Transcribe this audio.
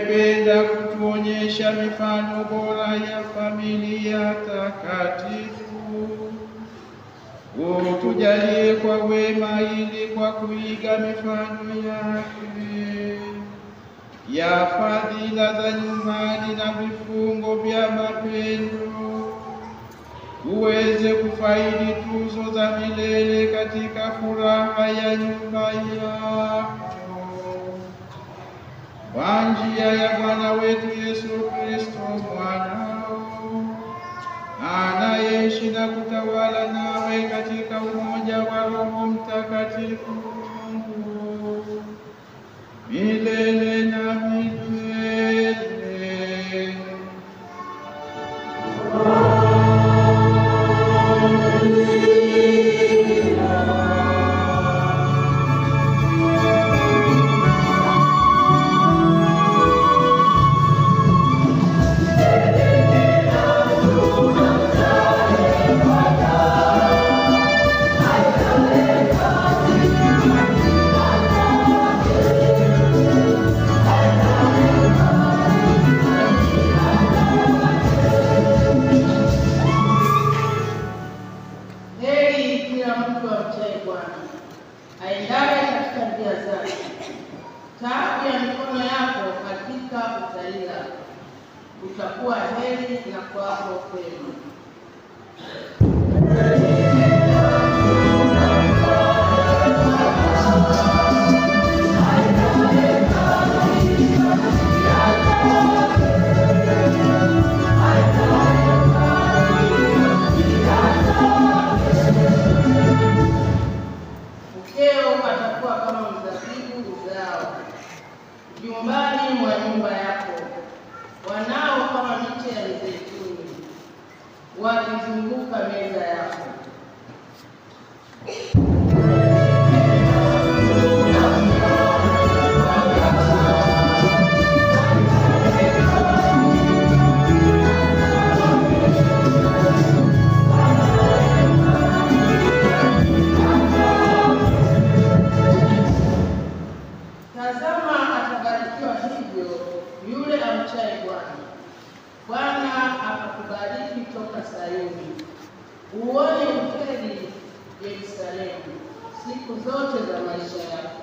umependa kutuonyesha mifano bora ya familia takatifu. Utujalie kwa wema ili kwa kuiga mifano yake ya fadhila za nyumbani na vifungo vya mapendo tuweze kufaidi tuzo za milele katika furaha ya nyumba yako, kwa njia ya Bwana wetu Yesu Kristo mwanao, anayeishi na kutawala nawe katika umoja wa Roho Mtakatifu Mungu milele na milele. aendaye katika njia zake. Taabu ya mikono yako katika utaila, utakuwa heri na kwako kwema. Nyumbani mwa nyumba yako, wanao kama miche ya mizeituni wakizunguka meza yako. Yule amchaye Bwana akakubariki toka Sayuni. Uone ukeli Yerusalemu siku zote za maisha yako.